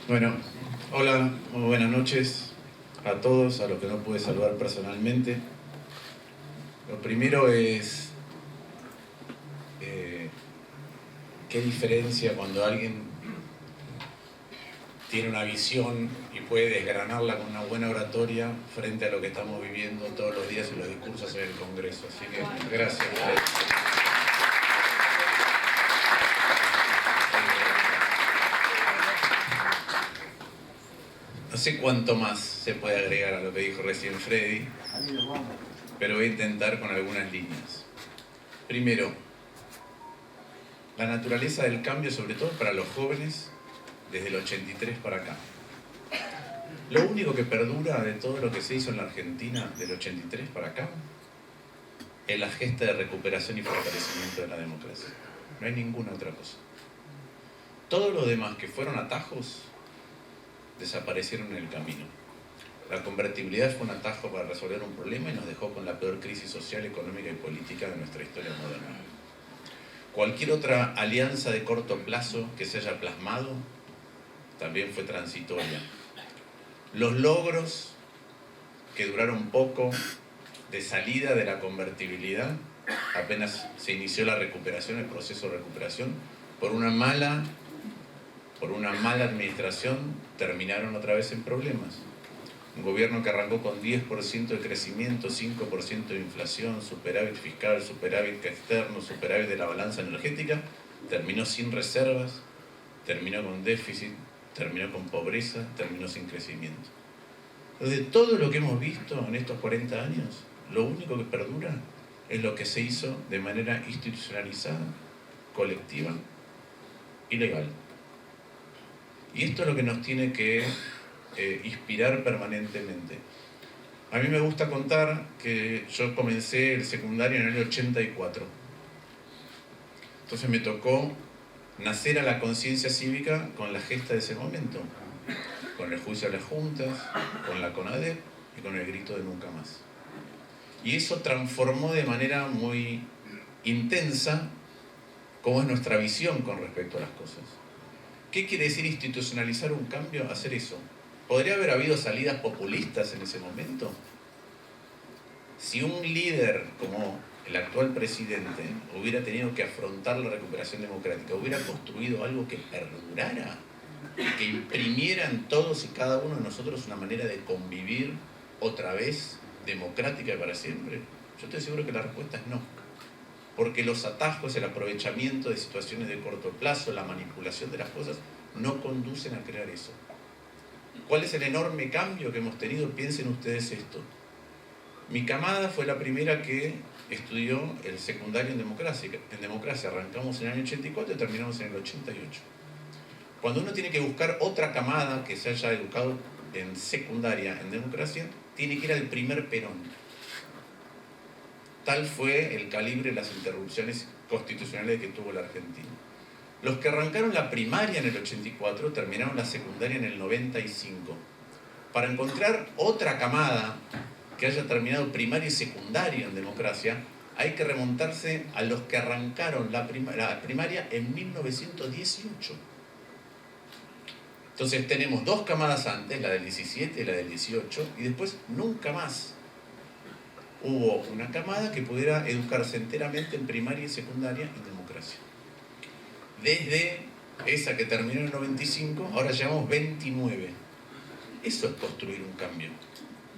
Bueno, hola, muy buenas noches a todos, a los que no pude saludar personalmente. Lo primero es qué diferencia cuando alguien tiene una visión y puede desgranarla con una buena oratoria frente a lo que estamos viviendo todos los días en los discursos en el Congreso. Así que gracias. No sé cuánto más se puede agregar a lo que dijo recién Freddy, pero voy a intentar con algunas líneas. Primero, la naturaleza del cambio, sobre todo para los jóvenes, desde el 83 para acá. Lo único que perdura de todo lo que se hizo en la Argentina del 83 para acá es la gesta de recuperación y fortalecimiento de la democracia. No hay ninguna otra cosa. Todo lo demás que fueron atajos desaparecieron en el camino. La convertibilidad fue un atajo para resolver un problema y nos dejó con la peor crisis social, económica y política de nuestra historia moderna. Cualquier otra alianza de corto plazo que se haya plasmado también fue transitoria. Los logros que duraron poco de salida de la convertibilidad, apenas se inició la recuperación, el proceso de recuperación, por una mala administración terminaron otra vez en problemas. Un gobierno que arrancó con 10% de crecimiento, 5% de inflación, superávit fiscal, superávit externo, superávit de la balanza energética, terminó sin reservas, terminó con déficit, terminó con pobreza, terminó sin crecimiento. De todo lo que hemos visto en estos 40 años, lo único que perdura es lo que se hizo de manera institucionalizada, colectiva y legal. Y esto es lo que nos tiene que inspirar permanentemente. A mí me gusta contar que yo comencé el secundario en el año 84. Entonces me tocó nacer a la conciencia cívica con la gesta de ese momento, con el juicio a las juntas, con la CONADEP y con el grito de nunca más. Y eso transformó de manera muy intensa cómo es nuestra visión con respecto a las cosas. ¿Qué quiere decir institucionalizar un cambio? Hacer eso. ¿Podría haber habido salidas populistas en ese momento? Si un líder como el actual presidente hubiera tenido que afrontar la recuperación democrática, hubiera construido algo que perdurara y que imprimiera en todos y cada uno de nosotros una manera de convivir otra vez democrática y para siempre, yo estoy seguro que la respuesta es no. Porque los atajos, el aprovechamiento de situaciones de corto plazo, la manipulación de las cosas, no conducen a crear eso. ¿Cuál es el enorme cambio que hemos tenido? Piensen ustedes esto. Mi camada fue la primera que estudió el secundario en democracia. Arrancamos en el año 84 y terminamos en el 88. Cuando uno tiene que buscar otra camada que se haya educado en secundaria en democracia, tiene que ir al primer Perón. Tal fue el calibre de las interrupciones constitucionales que tuvo la Argentina. Los que arrancaron la primaria en el 84 terminaron la secundaria en el 95. Para encontrar otra camada que haya terminado primaria y secundaria en democracia, hay que remontarse a los que arrancaron la primaria en 1918. Entonces tenemos dos camadas antes, la del 17 y la del 18, y después nunca más hubo una camada que pudiera educarse enteramente en primaria y secundaria en democracia. Desde esa que terminó en el 95, ahora llevamos 29. Eso es construir un cambio.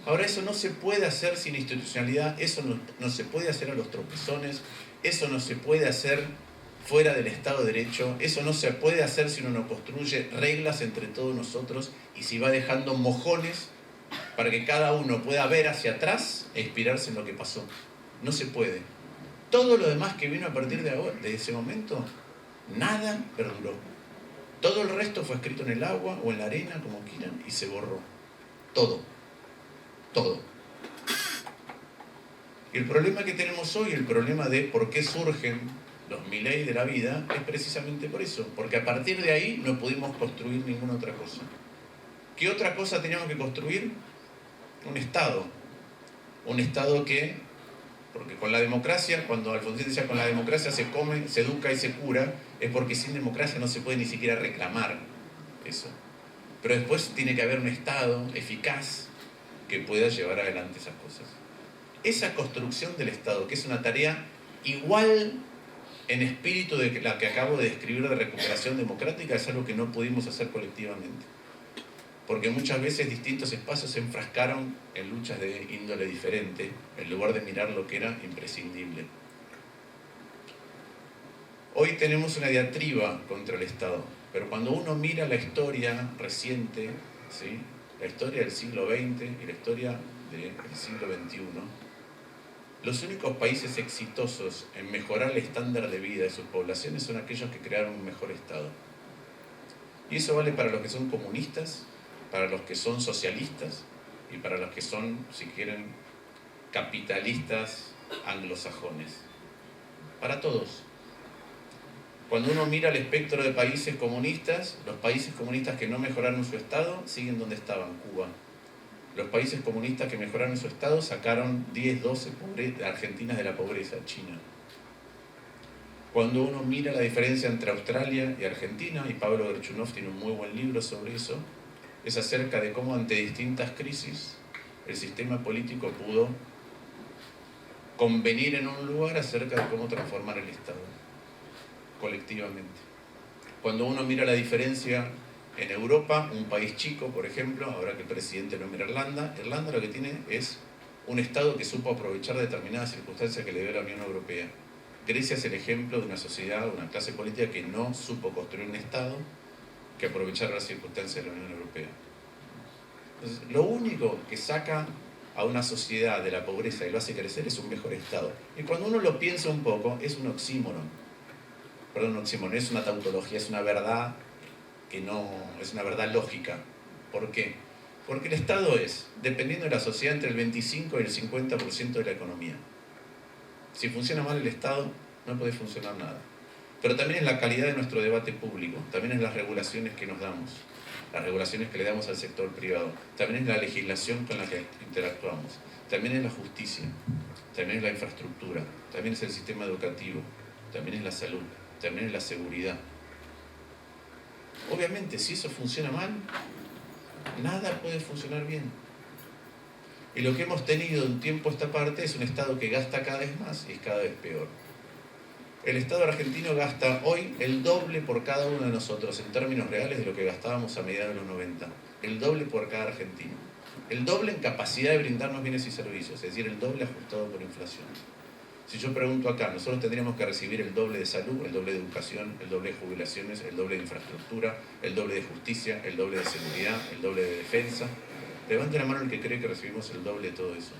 Ahora, eso no se puede hacer sin institucionalidad, eso no se puede hacer a los tropezones, eso no se puede hacer fuera del Estado de Derecho, eso no se puede hacer si uno no construye reglas entre todos nosotros y si va dejando mojones para que cada uno pueda ver hacia atrás e inspirarse en lo que pasó. No se puede. Todo lo demás que vino a partir de ese momento, nada perduró. Todo el resto fue escrito en el agua o en la arena, como quieran, y se borró. Todo. Todo. Y el problema que tenemos hoy, el problema de por qué surgen los Milei de la vida, es precisamente por eso. Porque a partir de ahí no pudimos construir ninguna otra cosa. ¿Qué otra cosa teníamos que construir? Un Estado. Un Estado que, porque con la democracia, cuando Alfonsín decía con la democracia se come, se educa y se cura, es porque sin democracia no se puede ni siquiera reclamar eso. Pero después tiene que haber un Estado eficaz que pueda llevar adelante esas cosas. Esa construcción del Estado, que es una tarea igual en espíritu de la que acabo de describir de recuperación democrática, es algo que no pudimos hacer colectivamente. Porque muchas veces distintos espacios se enfrascaron en luchas de índole diferente, en lugar de mirar lo que era imprescindible. Hoy tenemos una diatriba contra el Estado, pero cuando uno mira la historia reciente, ¿sí?, la historia del siglo XX y la historia del siglo XXI, los únicos países exitosos en mejorar el estándar de vida de sus poblaciones son aquellos que crearon un mejor Estado. Y eso vale para los que son comunistas, para los que son socialistas y para los que son, si quieren, capitalistas anglosajones. Para todos. Cuando uno mira el espectro de países comunistas, los países comunistas que no mejoraron su Estado siguen donde estaban, Cuba. Los países comunistas que mejoraron su Estado sacaron 10, 12 argentinas de la pobreza, China. Cuando uno mira la diferencia entre Australia y Argentina, y Pablo Gerchunov tiene un muy buen libro sobre eso, es acerca de cómo ante distintas crisis el sistema político pudo convenir en un lugar acerca de cómo transformar el Estado, colectivamente. Cuando uno mira la diferencia en Europa, un país chico, por ejemplo, ahora que el presidente nombra Irlanda, Irlanda lo que tiene es un Estado que supo aprovechar determinadas circunstancias que le dio la Unión Europea. Grecia es el ejemplo de una sociedad, una clase política que no supo construir un Estado que aprovechara las circunstancias de la Unión Europea. Entonces, lo único que saca a una sociedad de la pobreza y lo hace crecer es un mejor Estado. Y cuando uno lo piensa un poco, es un oxímoron. Perdón, un oxímoron, es una tautología, es una verdad que no es una verdad lógica. ¿Por qué? Porque el Estado es, dependiendo de la sociedad, entre el 25 y el 50% de la economía. Si funciona mal el Estado, no puede funcionar nada. Pero también es la calidad de nuestro debate público, también es las regulaciones que nos damos, las regulaciones que le damos al sector privado, también es la legislación con la que interactuamos, también es la justicia, también es la infraestructura, también es el sistema educativo, también es la salud, también es la seguridad. Obviamente, si eso funciona mal, nada puede funcionar bien. Y lo que hemos tenido en tiempo a esta parte es un Estado que gasta cada vez más y es cada vez peor. El Estado argentino gasta hoy el doble por cada uno de nosotros, en términos reales, de lo que gastábamos a mediados de los 90. El doble por cada argentino. El doble en capacidad de brindarnos bienes y servicios, es decir, el doble ajustado por inflación. Si yo pregunto acá, nosotros tendríamos que recibir el doble de salud, el doble de educación, el doble de jubilaciones, el doble de infraestructura, el doble de justicia, el doble de seguridad, el doble de defensa. Levante la mano el que cree que recibimos el doble de todo eso.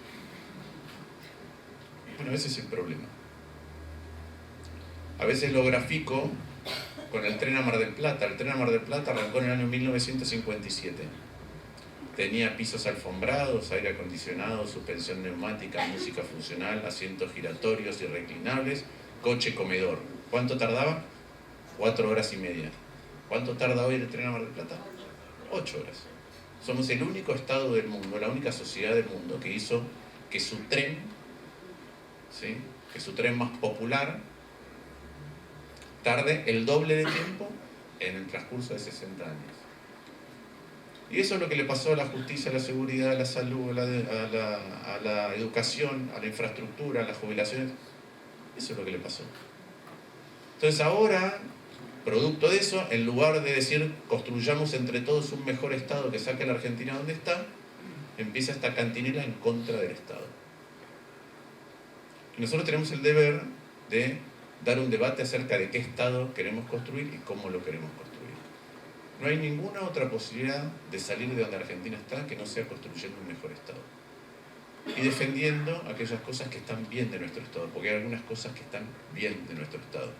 Bueno, ese es el problema. A veces lo grafico con el tren a Mar del Plata. El tren a Mar del Plata arrancó en el año 1957. Tenía pisos alfombrados, aire acondicionado, suspensión neumática, música funcional, asientos giratorios y reclinables, coche comedor. ¿Cuánto tardaba? 4 horas y media. ¿Cuánto tarda hoy el tren a Mar del Plata? 8 horas. Somos el único estado del mundo, la única sociedad del mundo que hizo que su tren, ¿sí?, que su tren más popular tarde el doble de tiempo en el transcurso de 60 años. Y eso es lo que le pasó a la justicia, a la seguridad, a la salud, a la educación, a la infraestructura, a las jubilaciones. Eso es lo que le pasó. Entonces ahora, producto de eso, en lugar de decir construyamos entre todos un mejor Estado que saque a la Argentina donde está, empieza esta cantinela en contra del Estado. Y nosotros tenemos el deber de dar un debate acerca de qué Estado queremos construir y cómo lo queremos construir. No hay ninguna otra posibilidad de salir de donde Argentina está que no sea construyendo un mejor Estado. Y defendiendo aquellas cosas que están bien de nuestro Estado, porque hay algunas cosas que están bien de nuestro Estado.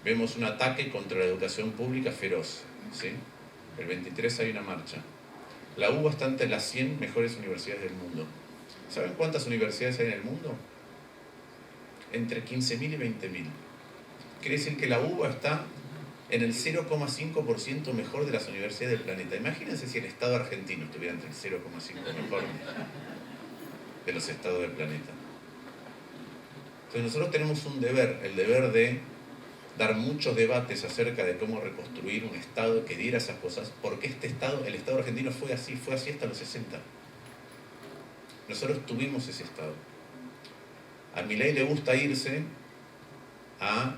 Vemos un ataque contra la educación pública feroz, ¿sí? El 23 hay una marcha. La UBA está entre las 100 mejores universidades del mundo. ¿Saben cuántas universidades hay en el mundo? Entre 15.000 y 20.000. Quiere decir que la UBA está en el 0,5% mejor de las universidades del planeta. Imagínense si el Estado argentino estuviera entre el 0,5% mejor de los estados del planeta. Entonces nosotros tenemos un deber, el deber de dar muchos debates acerca de cómo reconstruir un Estado que diera esas cosas, porque el Estado argentino fue así hasta los 60. Nosotros tuvimos ese Estado. A Milei le gusta irse a,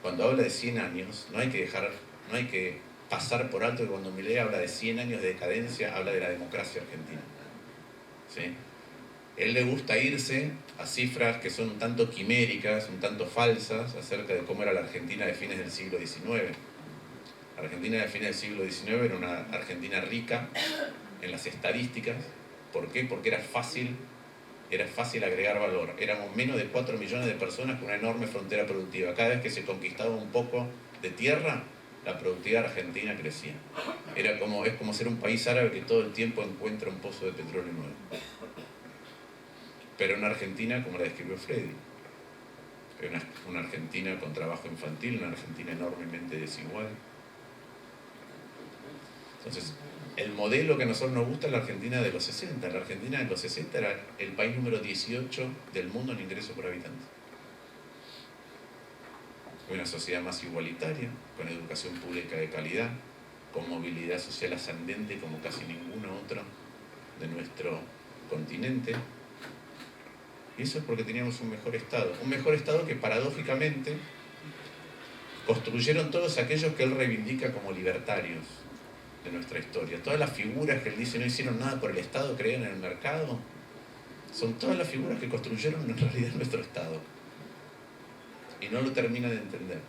cuando habla de 100 años, no hay que pasar por alto que cuando Milei habla de 100 años de decadencia, habla de la democracia argentina. ¿Sí? Él le gusta irse a cifras que son un tanto quiméricas, un tanto falsas, acerca de cómo era la Argentina de fines del siglo XIX. La Argentina de fines del siglo XIX era una Argentina rica en las estadísticas. ¿Por qué? Porque era fácil agregar valor. Éramos menos de 4 millones de personas con una enorme frontera productiva. Cada vez que se conquistaba un poco de tierra, la productividad argentina crecía. Es como ser un país árabe que todo el tiempo encuentra un pozo de petróleo nuevo. Pero una Argentina como la describió Freddy. Una Argentina con trabajo infantil, una Argentina enormemente desigual. Entonces, el modelo que a nosotros nos gusta es la Argentina de los 60. La Argentina de los 60 era el país número 18 del mundo en ingreso por habitante. Una sociedad más igualitaria, con educación pública de calidad, con movilidad social ascendente como casi ninguna otra de nuestro continente. Y eso es porque teníamos un mejor Estado que paradójicamente construyeron todos aquellos que él reivindica como libertarios de nuestra historia. Todas las figuras que él dice no hicieron nada por el Estado, creían en el mercado, son todas las figuras que construyeron en realidad nuestro Estado. Y no lo termina de entender.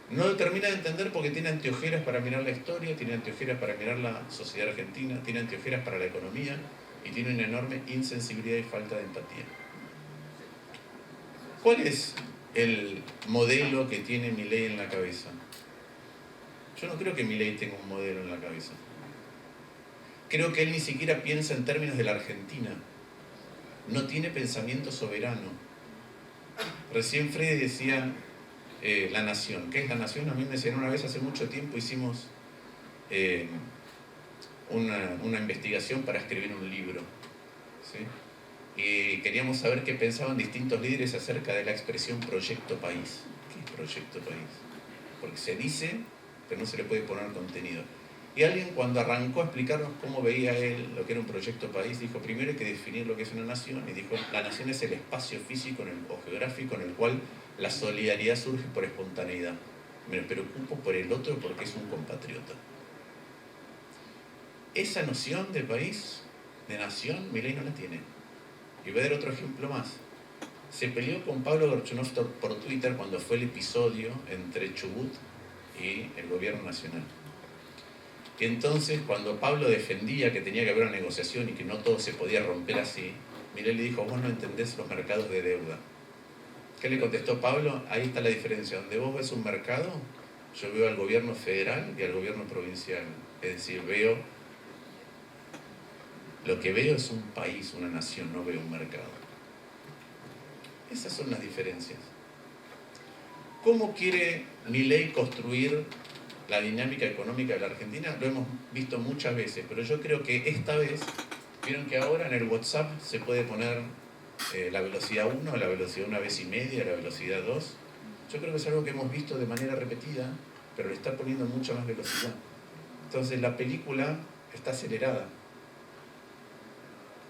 No lo termina de entender porque tiene anteojeras para mirar la historia, tiene anteojeras para mirar la sociedad argentina, tiene anteojeras para la economía y tiene una enorme insensibilidad y falta de empatía. ¿Cuál es el modelo que tiene Milei en la cabeza? Yo no creo que Milei tenga un modelo en la cabeza. Creo que él ni siquiera piensa en términos de la Argentina. No tiene pensamiento soberano. Recién Freddy decía la nación. ¿Qué es la nación? A mí me decían una vez, hace mucho tiempo, hicimos una investigación para escribir un libro. ¿Sí? Y queríamos saber qué pensaban distintos líderes acerca de la expresión proyecto país. ¿Qué es proyecto país? Porque se dice, pero no se le puede poner contenido. Y alguien, cuando arrancó a explicarnos cómo veía él lo que era un proyecto país, dijo, primero hay que definir lo que es una nación, y dijo, la nación es el espacio físico o geográfico en el cual la solidaridad surge por espontaneidad. Me preocupo por el otro porque es un compatriota. Esa noción de país, de nación, Milei no la tiene. Y voy a dar otro ejemplo más. Se peleó con Pablo Gorchunov por Twitter cuando fue el episodio entre Chubut y el gobierno nacional. Y entonces, cuando Pablo defendía que tenía que haber una negociación y que no todo se podía romper así, Milei le dijo, vos no entendés los mercados de deuda. ¿Qué le contestó Pablo? Ahí está la diferencia. Donde vos ves un mercado, yo veo al gobierno federal y al gobierno provincial. Es decir, lo que veo es un país, una nación, no veo un mercado. Esas son las diferencias. ¿Cómo quiere Milei construir la dinámica económica de la Argentina? Lo hemos visto muchas veces, pero yo creo que esta vez, vieron que ahora en el WhatsApp se puede poner la velocidad 1, la velocidad 1,5 veces, la velocidad 2. Yo creo que es algo que hemos visto de manera repetida, pero le está poniendo mucha más velocidad. Entonces la película está acelerada.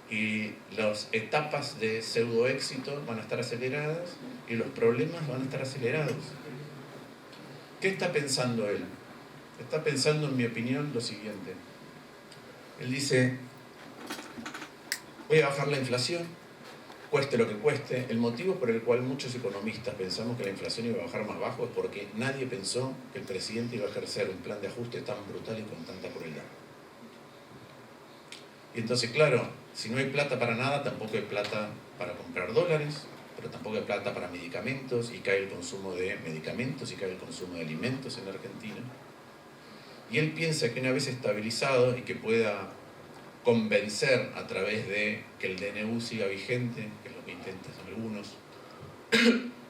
Y las etapas de pseudo éxito van a estar aceleradas y los problemas van a estar acelerados. ¿Qué está pensando él? Está pensando, en mi opinión, lo siguiente. Él dice, voy a bajar la inflación, cueste lo que cueste. El motivo por el cual muchos economistas pensamos que la inflación iba a bajar más bajo es porque nadie pensó que el presidente iba a ejercer un plan de ajuste tan brutal y con tanta crueldad. Y entonces, claro, si no hay plata para nada, tampoco hay plata para comprar dólares, pero tampoco hay plata para medicamentos, y cae el consumo de medicamentos y cae el consumo de alimentos en la Argentina. Y él piensa que una vez estabilizado y que pueda convencer a través de que el DNU siga vigente, que es lo que intentan algunos,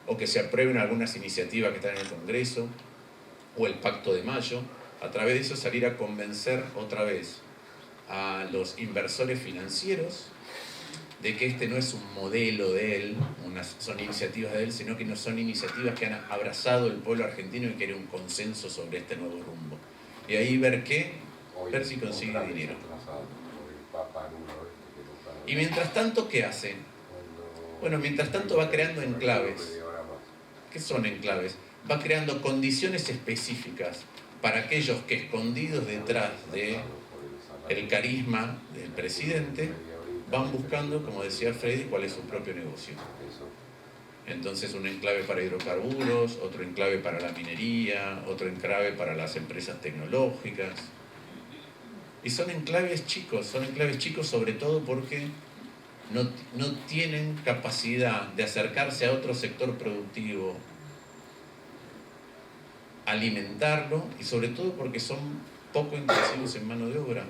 o que se aprueben algunas iniciativas que están en el Congreso, o el Pacto de Mayo, a través de eso salir a convencer otra vez a los inversores financieros de que este no es un modelo de él, son iniciativas de él, sino que no son iniciativas que han abrazado el pueblo argentino y quiere un consenso sobre este nuevo rumbo. Y ahí ver si consigue dinero. Y mientras tanto, ¿qué hace? Bueno, mientras tanto va creando enclaves. ¿Qué son enclaves? Va creando condiciones específicas para aquellos que, escondidos detrás del carisma del presidente, van buscando, como decía Freddy, cuál es su propio negocio. Entonces, un enclave para hidrocarburos, otro enclave para la minería, otro enclave para las empresas tecnológicas. Y son enclaves chicos sobre todo porque no tienen capacidad de acercarse a otro sector productivo, alimentarlo, y sobre todo porque son poco intensivos en mano de obra.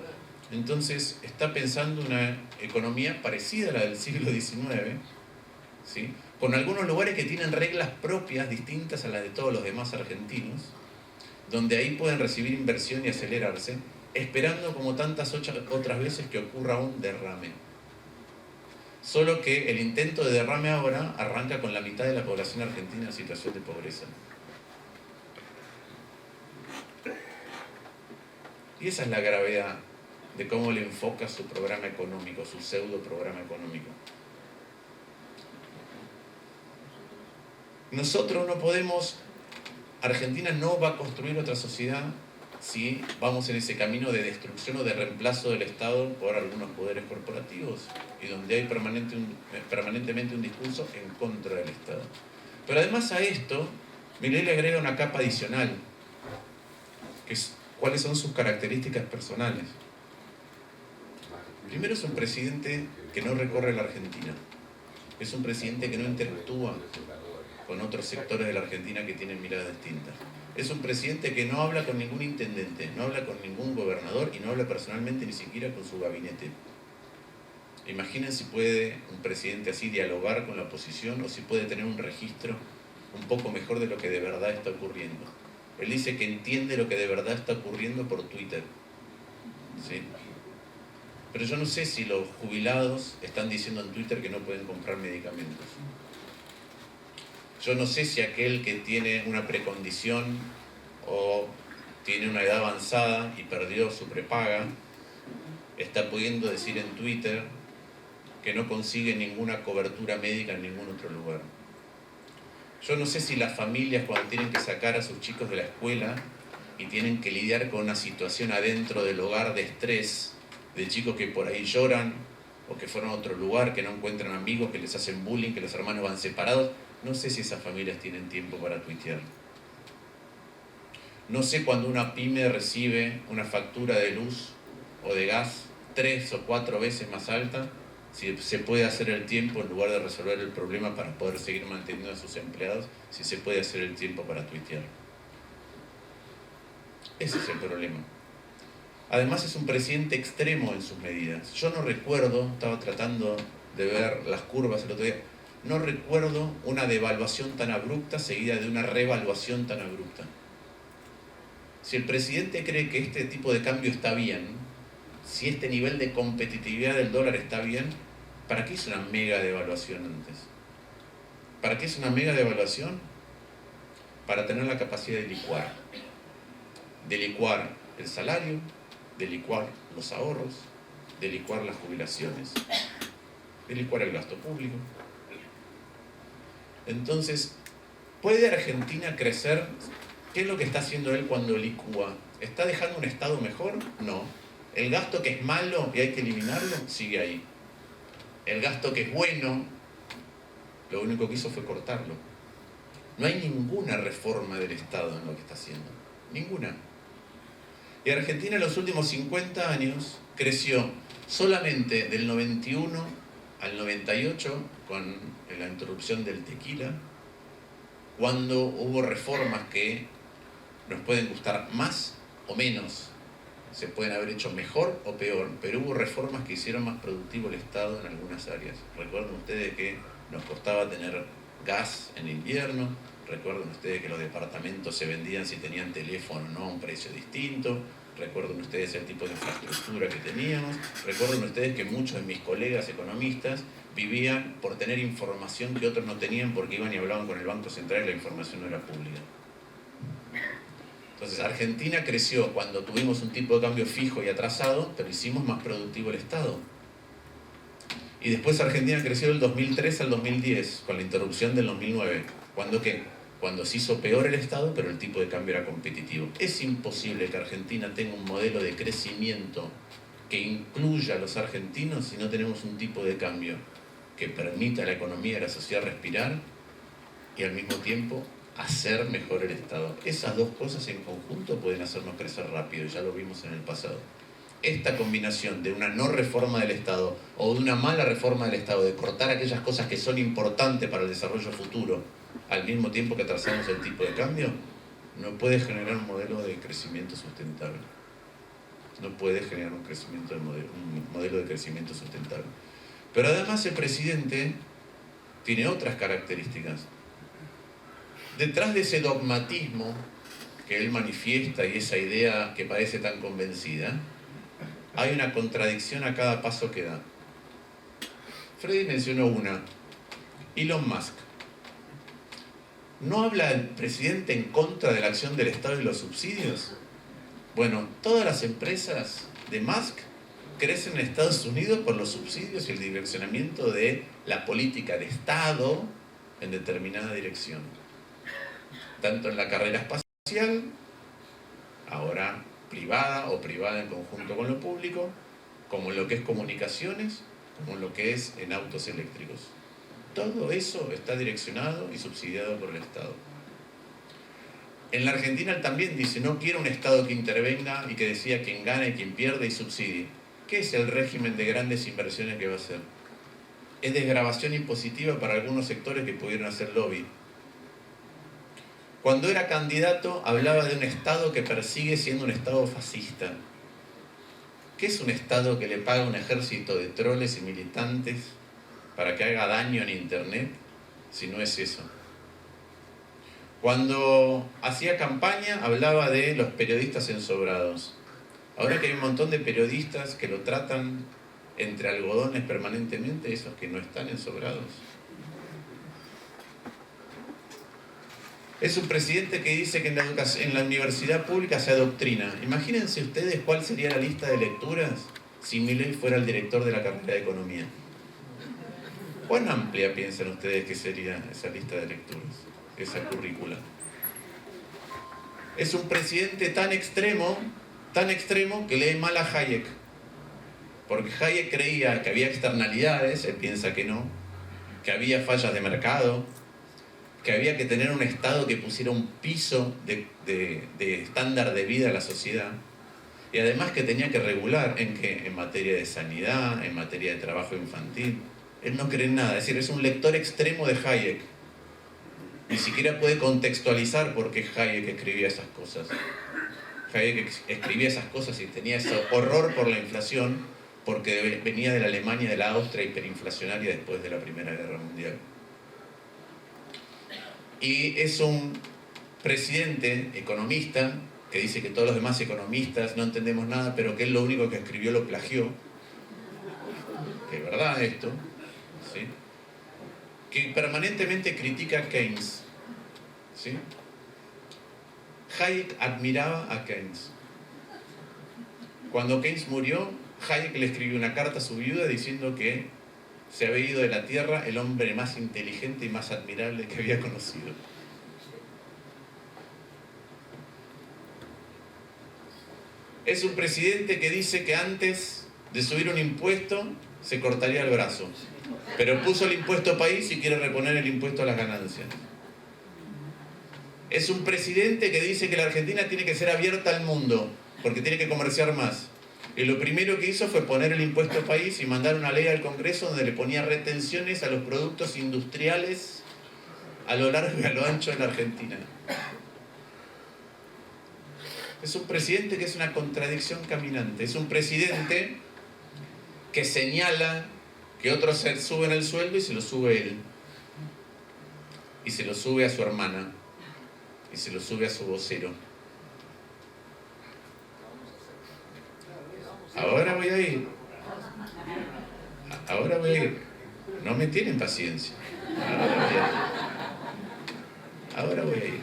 Entonces está pensando una economía parecida a la del siglo XIX, ¿sí? Con algunos lugares que tienen reglas propias distintas a las de todos los demás argentinos, donde ahí pueden recibir inversión y acelerarse, esperando como tantas otras veces que ocurra un derrame. Solo que el intento de derrame ahora arranca con la mitad de la población argentina en situación de pobreza. Y esa es la gravedad de cómo le enfoca su programa económico, su pseudo programa económico. Nosotros no podemos, Argentina no va a construir otra sociedad si vamos en ese camino de destrucción o de reemplazo del Estado por algunos poderes corporativos y donde hay permanentemente un discurso en contra del Estado. Pero además a esto, Milei le agrega una capa adicional, que es cuáles son sus características personales. Primero, es un presidente que no recorre la Argentina, es un presidente que no interactúa con otros sectores de la Argentina que tienen miradas distintas. Es un presidente que no habla con ningún intendente, no habla con ningún gobernador y no habla personalmente ni siquiera con su gabinete. Imaginen si puede un presidente así dialogar con la oposición o si puede tener un registro un poco mejor de lo que de verdad está ocurriendo. Él dice que entiende lo que de verdad está ocurriendo por Twitter, ¿sí? Pero yo no sé si los jubilados están diciendo en Twitter que no pueden comprar medicamentos. Yo no sé si aquel que tiene una precondición o tiene una edad avanzada y perdió su prepaga está pudiendo decir en Twitter que no consigue ninguna cobertura médica en ningún otro lugar. Yo no sé si las familias, cuando tienen que sacar a sus chicos de la escuela y tienen que lidiar con una situación adentro del hogar de estrés, de chicos que por ahí lloran o que fueron a otro lugar, que no encuentran amigos, que les hacen bullying, que los hermanos van separados, no sé si esas familias tienen tiempo para tuitear. No sé cuando una pyme recibe una factura de luz o de gas 3 o 4 veces más alta, si se puede hacer el tiempo en lugar de resolver el problema para poder seguir manteniendo a sus empleados, si se puede hacer el tiempo para tuitear. Ese es el problema. Además es un presidente extremo en sus medidas. Yo no recuerdo, estaba tratando de ver las curvas el otro día, no recuerdo una devaluación tan abrupta seguida de una revaluación tan abrupta. Si el presidente cree que este tipo de cambio está bien, si este nivel de competitividad del dólar está bien, ¿para qué hizo una mega devaluación antes? ¿Para qué es una mega devaluación? Para tener la capacidad de licuar. De licuar el salario, de licuar los ahorros, de licuar las jubilaciones, de licuar el gasto público. Entonces, ¿puede Argentina crecer? ¿Qué es lo que está haciendo él cuando licúa? ¿Está dejando un Estado mejor? No. ¿El gasto que es malo y hay que eliminarlo? Sigue ahí. El gasto que es bueno, lo único que hizo fue cortarlo. No hay ninguna reforma del Estado en lo que está haciendo. Ninguna. Y Argentina en los últimos 50 años creció solamente del 91 al 98 con la introducción del tequila, cuando hubo reformas que nos pueden gustar más o menos, se pueden haber hecho mejor o peor, pero hubo reformas que hicieron más productivo el Estado en algunas áreas. Recuerden ustedes que nos costaba tener gas en invierno, recuerden ustedes que los departamentos se vendían si tenían teléfono o no a un precio distinto, recuerden ustedes el tipo de infraestructura que teníamos, recuerden ustedes que muchos de mis colegas economistas vivían por tener información que otros no tenían porque iban y hablaban con el Banco Central y la información no era pública. Entonces Argentina creció cuando tuvimos un tipo de cambio fijo y atrasado, pero hicimos más productivo el Estado. Y después Argentina creció del 2003 al 2010, con la interrupción del 2009. ¿Cuándo qué? Cuando se hizo peor el Estado, pero el tipo de cambio era competitivo. Es imposible que Argentina tenga un modelo de crecimiento que incluya a los argentinos si no tenemos un tipo de cambio que permita a la economía y a la sociedad respirar y al mismo tiempo hacer mejor el Estado. Esas dos cosas en conjunto pueden hacernos crecer rápido, ya lo vimos en el pasado. Esta combinación de una no reforma del Estado o de una mala reforma del Estado, de cortar aquellas cosas que son importantes para el desarrollo futuro, al mismo tiempo que trazamos el tipo de cambio, no puede generar un modelo de crecimiento sustentable. No puede generar un modelo de crecimiento sustentable. Pero además el presidente tiene otras características. Detrás de ese dogmatismo que él manifiesta y esa idea que parece tan convencida, hay una contradicción a cada paso que da. Freddy mencionó una. Elon Musk. ¿No habla el presidente en contra de la acción del Estado y los subsidios? Bueno, todas las empresas de Musk crecen en Estados Unidos por los subsidios y el direccionamiento de la política de Estado en determinada dirección. Tanto en la carrera espacial, ahora privada o privada en conjunto con lo público, como en lo que es comunicaciones, como en lo que es en autos eléctricos. Todo eso está direccionado y subsidiado por el Estado. En la Argentina él también dice, no quiero un Estado que intervenga y que decida quién gana y quién pierde y subsidie. ¿Qué es el régimen de grandes inversiones que va a hacer? Es desgravación impositiva para algunos sectores que pudieron hacer lobby. Cuando era candidato hablaba de un Estado que persigue siendo un Estado fascista. ¿Qué es un Estado que le paga un ejército de troles y militantes para que haga daño en Internet, si no es eso? Cuando hacía campaña hablaba de los periodistas ensobrados. Ahora que hay un montón de periodistas que lo tratan entre algodones permanentemente, esos que no están ensobrados. Es un presidente que dice que en la universidad pública se adoctrina. Imagínense ustedes cuál sería la lista de lecturas si Milei fuera el director de la carrera de Economía. ¿Cuán amplia piensan ustedes que sería esa lista de lecturas, esa currícula? Es un presidente tan extremo que lee mal a Hayek. Porque Hayek creía que había externalidades, él piensa que no, que había fallas de mercado, que había que tener un Estado que pusiera un piso de estándar de vida a la sociedad, y además que tenía que regular en materia de sanidad, en materia de trabajo infantil. Él no cree en nada, es decir, es un lector extremo de Hayek. Ni siquiera puede contextualizar por qué Hayek escribía esas cosas. Hayek escribía esas cosas y tenía ese horror por la inflación porque venía de la Alemania, de la Austria hiperinflacionaria después de la Primera Guerra Mundial. Y es un presidente economista que dice que todos los demás economistas no entendemos nada, pero que él lo único que escribió lo plagió. Que es verdad esto, ¿sí? Que permanentemente critica a Keynes, ¿sí? Hayek admiraba a Keynes. Cuando Keynes murió, Hayek le escribió una carta a su viuda diciendo que se había ido de la Tierra el hombre más inteligente y más admirable que había conocido. Es un presidente que dice que antes de subir un impuesto se cortaría el brazo, pero puso el impuesto país y quiere reponer el impuesto a las ganancias. Es un presidente que dice que la Argentina tiene que ser abierta al mundo porque tiene que comerciar más. Y lo primero que hizo fue poner el impuesto país y mandar una ley al Congreso donde le ponía retenciones a los productos industriales a lo largo y a lo ancho de la Argentina. Es un presidente que es una contradicción caminante. Es un presidente que señala que otros se suben el sueldo y se lo sube él. Y se lo sube a su hermana. Y se lo sube a su vocero. Ahora voy a ir. Ahora voy a ir. No me tienen paciencia. Ahora voy a ir.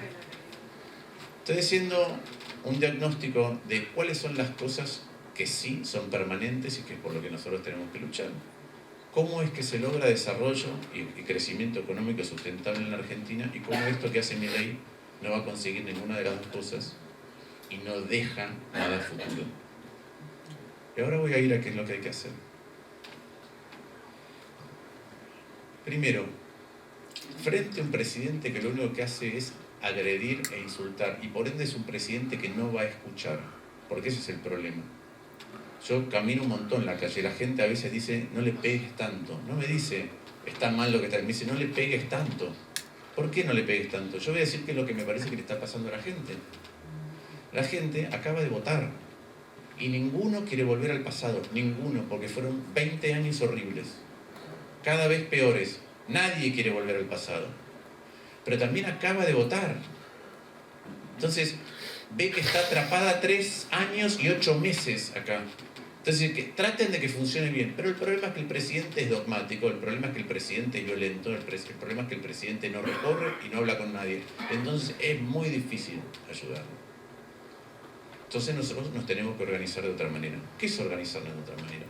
Estoy haciendo un diagnóstico de cuáles son las cosas que sí son permanentes y que es por lo que nosotros tenemos que luchar. ¿Cómo es que se logra desarrollo y crecimiento económico sustentable en la Argentina? Y cómo esto que hace Milei no va a conseguir ninguna de las dos cosas y no deja nada futuro. Y ahora voy a ir a qué es lo que hay que hacer. Primero, frente a un presidente que lo único que hace es agredir e insultar, y por ende es un presidente que no va a escuchar, porque ese es el problema. Yo camino un montón en la calle, la gente a veces dice, no le pegues tanto. No me dice, está mal lo que está, me dice, no le pegues tanto. ¿Por qué no le pegues tanto? Yo voy a decir qué es lo que me parece que le está pasando a la gente. La gente acaba de votar y ninguno quiere volver al pasado, ninguno, porque fueron 20 años horribles, cada vez peores. Nadie quiere volver al pasado, pero también acaba de votar. Entonces ve que está atrapada 3 años y 8 meses acá. Entonces que traten de que funcione bien, pero el problema es que el presidente es dogmático, el problema es que el presidente es violento, el problema es que el presidente no recorre y no habla con nadie. Entonces es muy difícil ayudarlo. Entonces nosotros nos tenemos que organizar de otra manera. ¿Qué es organizarnos de otra manera?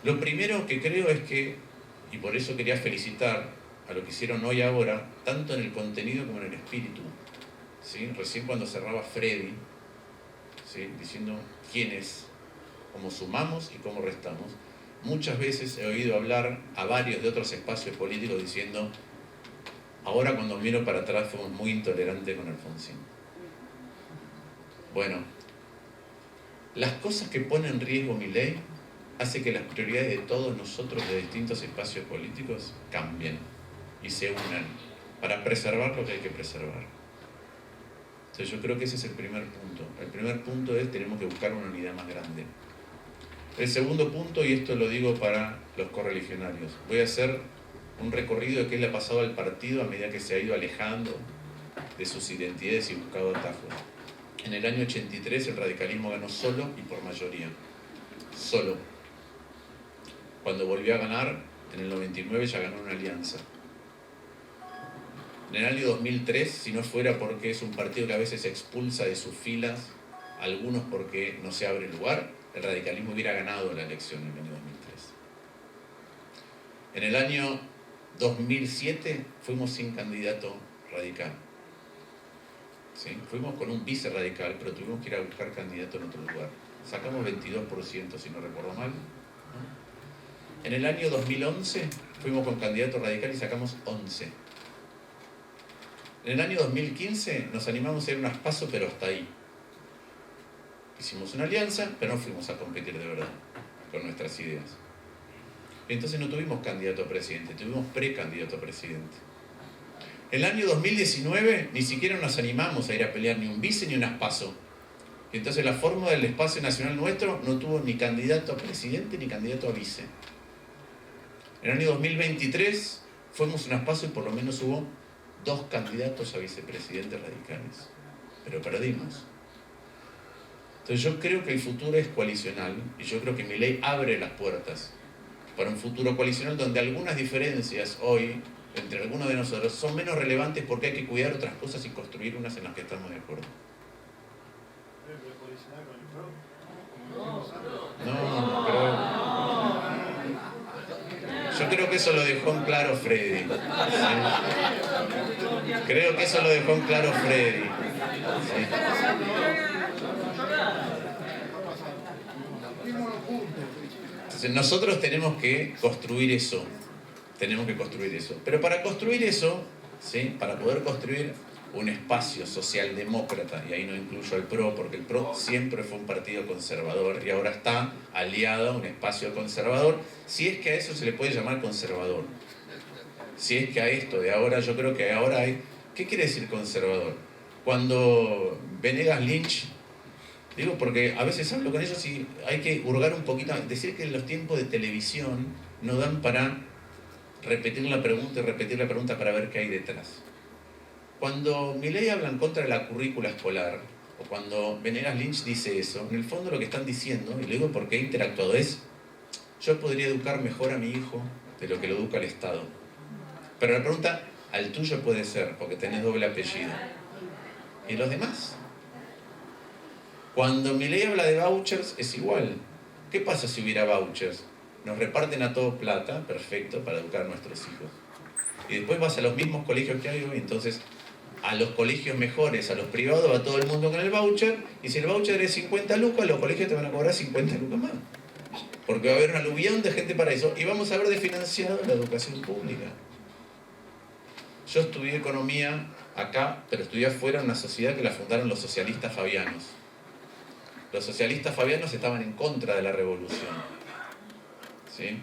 Lo primero que creo es que, y por eso quería felicitar a lo que hicieron hoy ahora, tanto en el contenido como en el espíritu. ¿Sí? Recién cuando cerraba Freddy, ¿sí? Diciendo quiénes, cómo sumamos y cómo restamos, muchas veces he oído hablar a varios de otros espacios políticos diciendo, ahora cuando miro para atrás fuimos muy intolerantes con Alfonsín. Bueno, las cosas que pone en riesgo Milei hace que las prioridades de todos nosotros de distintos espacios políticos cambien y se unan para preservar lo que hay que preservar. Entonces yo creo que ese es el primer punto. El primer punto es tenemos que buscar una unidad más grande. El segundo punto, y esto lo digo para los correligionarios, voy a hacer un recorrido de qué le ha pasado al partido a medida que se ha ido alejando de sus identidades y buscado atajos. En el año 83 el radicalismo ganó solo y por mayoría. Solo. Cuando volvió a ganar, en el 99 ya ganó una alianza. En el año 2003, si no fuera porque es un partido que a veces expulsa de sus filas, algunos porque no se abre lugar, el radicalismo hubiera ganado la elección en el año 2003. En el año 2007 fuimos sin candidato radical. ¿Sí? Fuimos con un vice radical, pero tuvimos que ir a buscar candidato en otro lugar. Sacamos 22%, si no recuerdo mal. En el año 2011 fuimos con candidato radical y sacamos 11%. En el año 2015 nos animamos a ir a unas PASO, pero hasta ahí. Hicimos una alianza, pero no fuimos a competir de verdad con nuestras ideas. Entonces no tuvimos candidato a presidente, tuvimos precandidato a presidente. En el año 2019 ni siquiera nos animamos a ir a pelear ni un vice ni unas PASO. Y entonces la fórmula del espacio nacional nuestro no tuvo ni candidato a presidente ni candidato a vice. En el año 2023 fuimos unas PASO y por lo menos hubo 2 candidatos a vicepresidentes radicales. Pero perdimos. Entonces yo creo que el futuro es coalicional y yo creo que Milei abre las puertas para un futuro coalicional donde algunas diferencias hoy entre algunos de nosotros son menos relevantes porque hay que cuidar otras cosas y construir unas en las que estamos de acuerdo. No, pero yo creo que eso lo dejó en claro Freddy. ¿Sí? Creo que eso lo dejó en claro Freddy. ¿Sí? Entonces nosotros tenemos que construir eso. Pero para construir eso, ¿sí? Para poder construir un espacio socialdemócrata, y ahí no incluyo al PRO, porque el PRO siempre fue un partido conservador y ahora está aliado a un espacio conservador, si es que a eso se le puede llamar conservador. Si es que a esto de ahora, yo creo que ahora hay... ¿Qué quiere decir conservador? Cuando Venegas Lynch, digo porque a veces hablo con ellos y hay que hurgar un poquito, decir que los tiempos de televisión no dan para repetir la pregunta y repetir la pregunta para ver qué hay detrás. Cuando Milei habla en contra de la currícula escolar, o cuando Venegas Lynch dice eso, en el fondo lo que están diciendo, y lo digo porque he interactuado, es: yo podría educar mejor a mi hijo de lo que lo educa el Estado. Pero la pregunta, al tuyo puede ser, porque tenés doble apellido. ¿Y los demás? Cuando Milei habla de vouchers, es igual. ¿Qué pasa si hubiera vouchers? Nos reparten a todos plata, perfecto, para educar a nuestros hijos. Y después vas a los mismos colegios que hay hoy, entonces a los colegios mejores, a los privados, va todo el mundo con el voucher, y si el voucher es 50 lucas, los colegios te van a cobrar 50 lucas más. Porque va a haber un aluvión de gente para eso, y vamos a haber desfinanciado la educación pública. Yo estudié economía acá, pero estudié afuera en una sociedad que la fundaron los socialistas fabianos. Los socialistas fabianos estaban en contra de la revolución, ¿sí?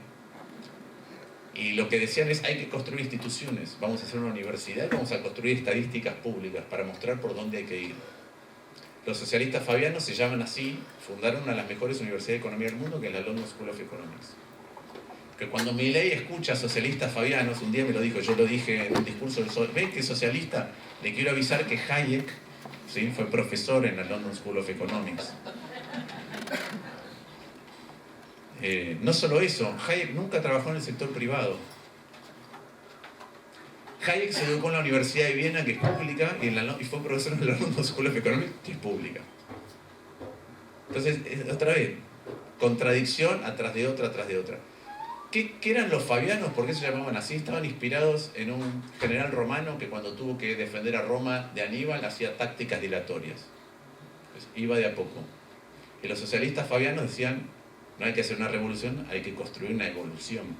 Y lo que decían es: hay que construir instituciones, vamos a hacer una universidad, vamos a construir estadísticas públicas para mostrar por dónde hay que ir. Los socialistas fabianos se llaman así, fundaron una de las mejores universidades de economía del mundo, que es la London School of Economics. Que cuando Milei escucha a socialistas fabianos, un día me lo dijo, yo lo dije en un discurso del Sol, ¿ves que es socialista? Le quiero avisar que Hayek, ¿sí?, fue profesor en la London School of Economics. No solo eso, Hayek nunca trabajó en el sector privado. Hayek se educó en la Universidad de Viena, que es pública, y fue profesor en la London School of Economics, que es pública. Entonces, otra vez, contradicción atrás de otra, atrás de otra. ¿Qué eran los fabianos? ¿Por qué se llamaban así? Estaban inspirados en un general romano que cuando tuvo que defender a Roma de Aníbal hacía tácticas dilatorias. Entonces, iba de a poco. Y los socialistas fabianos decían: no hay que hacer una revolución, hay que construir una evolución.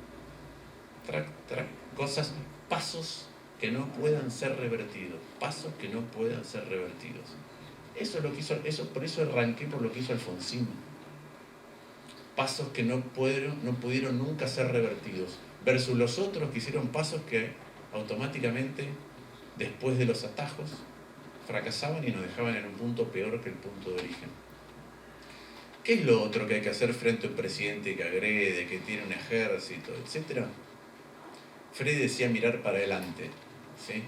Cosas, pasos que no puedan ser revertidos. Pasos que no puedan ser revertidos. Eso es lo que hizo, por eso arranqué por lo que hizo Alfonsín. Pasos que no pudieron nunca ser revertidos, versus los otros que hicieron pasos que automáticamente, después de los atajos, fracasaban y nos dejaban en un punto peor que el punto de origen. ¿Qué es lo otro que hay que hacer frente a un presidente que agrede, que tiene un ejército, etcétera? Freire decía mirar para adelante, ¿sí?,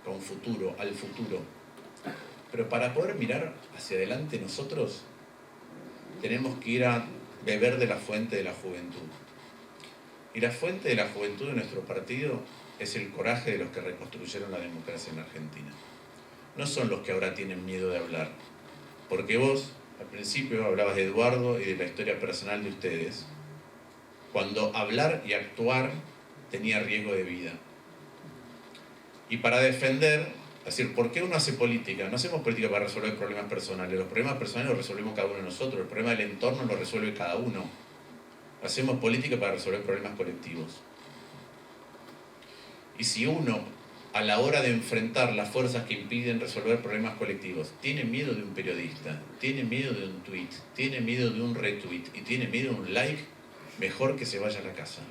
con futuro, al futuro. Pero para poder mirar hacia adelante nosotros tenemos que ir a beber de la fuente de la juventud. Y la fuente de la juventud de nuestro partido es el coraje de los que reconstruyeron la democracia en Argentina. No son los que ahora tienen miedo de hablar. Porque vos, al principio, hablabas de Eduardo y de la historia personal de ustedes, cuando hablar y actuar tenía riesgo de vida. Y para defender, es decir, ¿por qué uno hace política? No hacemos política para resolver problemas personales. Los problemas personales los resolvemos cada uno de nosotros. El problema del entorno lo resuelve cada uno. Hacemos política para resolver problemas colectivos. Y si uno, a la hora de enfrentar las fuerzas que impiden resolver problemas colectivos, tiene miedo de un periodista, tiene miedo de un tweet, tiene miedo de un retweet y tiene miedo de un like, mejor que se vaya a la casa.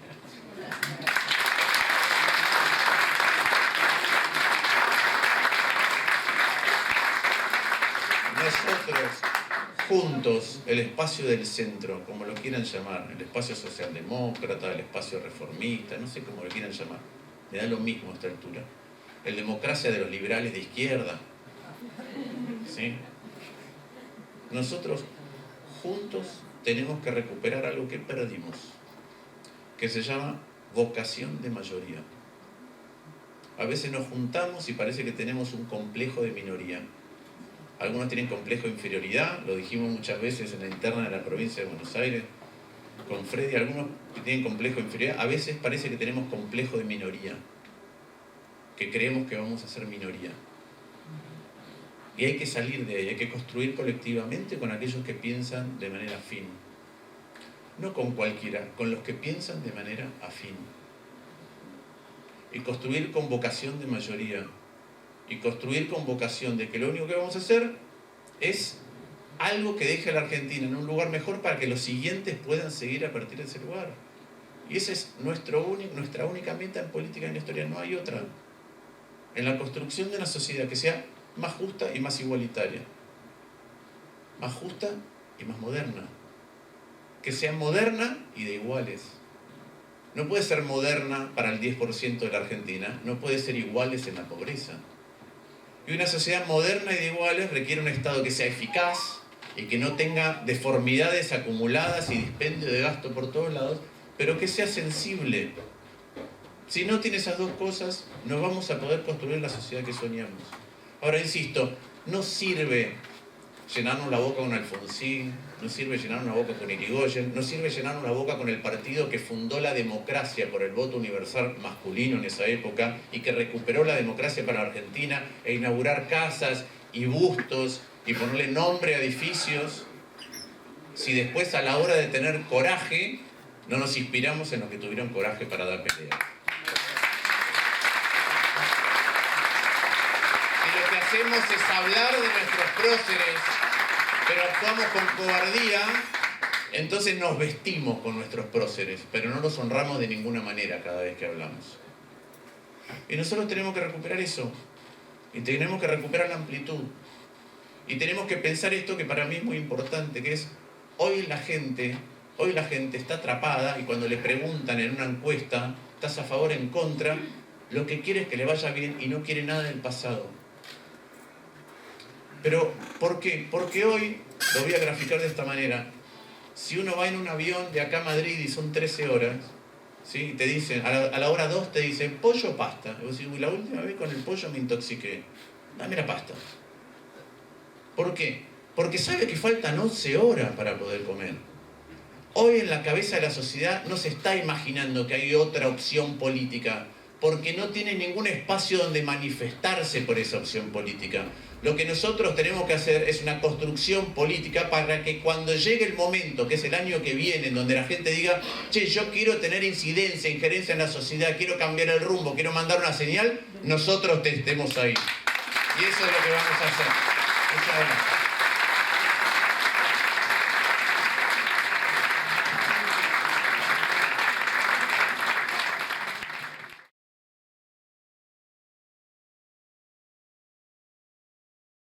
Nosotros, juntos, el espacio del centro, como lo quieran llamar, el espacio socialdemócrata, el espacio reformista, no sé cómo lo quieran llamar, me da lo mismo a esta altura. El democracia de los liberales de izquierda, ¿sí? Nosotros, juntos, tenemos que recuperar algo que perdimos, que se llama vocación de mayoría. A veces nos juntamos y parece que tenemos un complejo de minoría. Algunos tienen complejo de inferioridad, lo dijimos muchas veces en la interna de la provincia de Buenos Aires, con Freddy, algunos que tienen complejo de inferioridad. A veces parece que tenemos complejo de minoría, que creemos que vamos a ser minoría. Y hay que salir de ahí, hay que construir colectivamente con aquellos que piensan de manera afín. No con cualquiera, con los que piensan de manera afín. Y construir con vocación de mayoría. Y construir con vocación de que lo único que vamos a hacer es algo que deje a la Argentina en un lugar mejor para que los siguientes puedan seguir a partir de ese lugar. Y esa es nuestra única meta en política y en la historia, no hay otra. En la construcción de una sociedad que sea más justa y más igualitaria. Más justa y más moderna. Que sea moderna y de iguales. No puede ser moderna para el 10% de la Argentina, no puede ser iguales en la pobreza. Y una sociedad moderna y de iguales requiere un Estado que sea eficaz y que no tenga deformidades acumuladas y dispendio de gasto por todos lados, pero que sea sensible. Si no tiene esas dos cosas, no vamos a poder construir la sociedad que soñamos. Ahora, insisto, no sirve llenarnos la boca con Alfonsín, no sirve llenarnos la boca con Irigoyen, no sirve llenarnos la boca con el partido que fundó la democracia por el voto universal masculino en esa época y que recuperó la democracia para la Argentina e inaugurar casas y bustos y ponerle nombre a edificios, si después a la hora de tener coraje no nos inspiramos en los que tuvieron coraje para dar pelea. Y lo que hacemos es hablar de nuestros próceres, pero actuamos con cobardía, entonces nos vestimos con nuestros próceres, pero no los honramos de ninguna manera cada vez que hablamos. Y nosotros tenemos que recuperar eso, y tenemos que recuperar la amplitud, y tenemos que pensar esto que para mí es muy importante, que es, hoy la gente está atrapada, y cuando le preguntan en una encuesta, ¿estás a favor o en contra?, lo que quiere es que le vaya bien y no quiere nada del pasado. Pero, ¿por qué? Porque hoy, lo voy a graficar de esta manera, si uno va en un avión de acá a Madrid y son 13 horas, ¿sí? Te dicen, a la hora 2 te dicen, pollo o pasta. Y vos decís, uy, la última vez con el pollo me intoxiqué. Dame la pasta. ¿Por qué? Porque sabe que faltan 11 horas para poder comer. Hoy en la cabeza de la sociedad no se está imaginando que hay otra opción política, porque no tiene ningún espacio donde manifestarse por esa opción política. Lo que nosotros tenemos que hacer es una construcción política para que cuando llegue el momento, que es el año que viene, en donde la gente diga, che, yo quiero tener incidencia, injerencia en la sociedad, quiero cambiar el rumbo, quiero mandar una señal, nosotros estemos ahí. Y eso es lo que vamos a hacer. Muchas gracias.